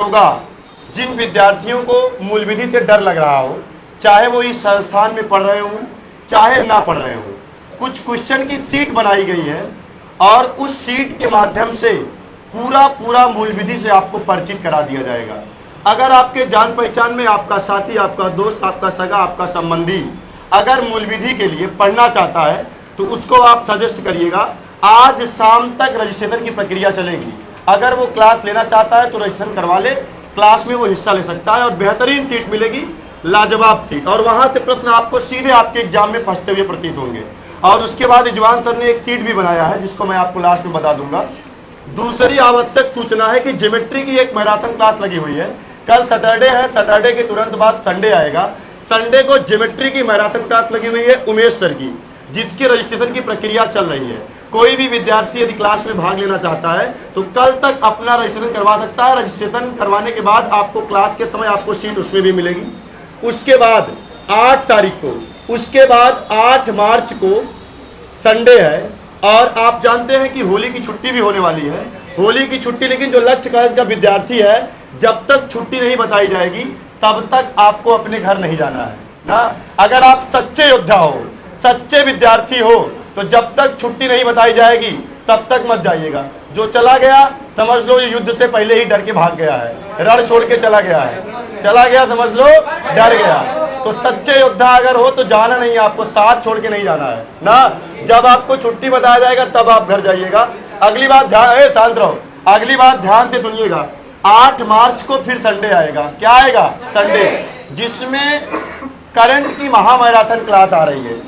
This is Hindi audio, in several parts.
होगा जिन विद्यार्थियों को मूल विधि से डर लग रहा हो, चाहे वो इस संस्थान में पढ़ रहे हो चाहे ना पढ़ रहे हो। कुछ क्वेश्चन की सीट बनाई गई है और उस सीट के माध्यम से पूरा मूल विधि से आपको परिचित करा दिया जाएगा। अगर आपके जान पहचान में आपका साथी, आपका दोस्त, आपका सगा, आपका संबंधी अगर मूल विधि के लिए पढ़ना चाहता है तो उसको आप सजेस्ट करिएगा। आज शाम तक रजिस्ट्रेशन की प्रक्रिया चलेगी। अगर वो क्लास लेना चाहता है तो रजिस्ट्रेशन करवा ले, क्लास में वो हिस्सा ले सकता है और बेहतरीन सीट मिलेगी, लाजवाब सीट। और वहाँ से प्रश्न आपको सीधे आपके एग्जाम में फंसते हुए प्रतीत होंगे। और उसके बाद रिजवान सर ने एक सीट भी बनाया है जिसको मैं आपको लास्ट में बता दूंगा। दूसरी आवश्यक सूचना है कि ज्योमेट्री की एक मैराथन क्लास लगी हुई है। कल सैटरडे है, सैटरडे के तुरंत बाद संडे आएगा। संडे को ज्योमेट्री की मैराथन क्लास लगी हुई है उमेश सर की, जिसकी रजिस्ट्रेशन की प्रक्रिया चल रही है। कोई भी विद्यार्थी यदि क्लास में भाग लेना चाहता है तो कल तक अपना रजिस्ट्रेशन करवा सकता है। रजिस्ट्रेशन करवाने के बाद आपको क्लास के समय आपको सीट उसमें भी मिलेगी। उसके बाद 8 तारीख को, उसके बाद 8 मार्च को संडे है और आप जानते हैं कि होली की छुट्टी भी होने वाली है। होली की छुट्टी, लेकिन जो लक्ष्य क्लास का विद्यार्थी है, जब तक छुट्टी नहीं बताई जाएगी तब तक आपको अपने घर नहीं जाना है ना। अगर आप सच्चे योद्धा हो, सच्चे विद्यार्थी हो तो जब तक छुट्टी नहीं बताई जाएगी तब तक मत जाइएगा। जो चला गया समझ लो ये युद्ध से पहले ही डर के भाग गया है, रण छोड़ के चला गया है, चला गया समझ लो, डर गया। तो सच्चे योद्धा अगर हो तो जाना नहीं है, आपको साथ छोड़ के नहीं जाना है ना। जब आपको छुट्टी बताया जाएगा तब आप घर जाइएगा। अगली बात ध्यान, शांत रहो, अगली बात ध्यान से सुनिएगा। 8 मार्च को फिर संडे आएगा। क्या आएगा? संडे, जिसमें करंट की महामैराथन क्लास आ रही है।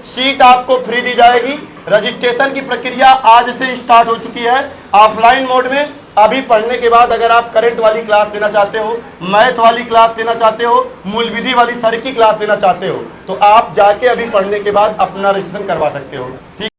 सीट आपको फ्री दी जाएगी। रजिस्ट्रेशन की प्रक्रिया आज से स्टार्ट हो चुकी है ऑफलाइन मोड में। अभी पढ़ने के बाद अगर आप करंट वाली क्लास देना चाहते हो, मैथ वाली क्लास देना चाहते हो, मूल विधि वाली सर की क्लास देना चाहते हो तो आप जाके अभी पढ़ने के बाद अपना रजिस्ट्रेशन करवा सकते हो। ठीक।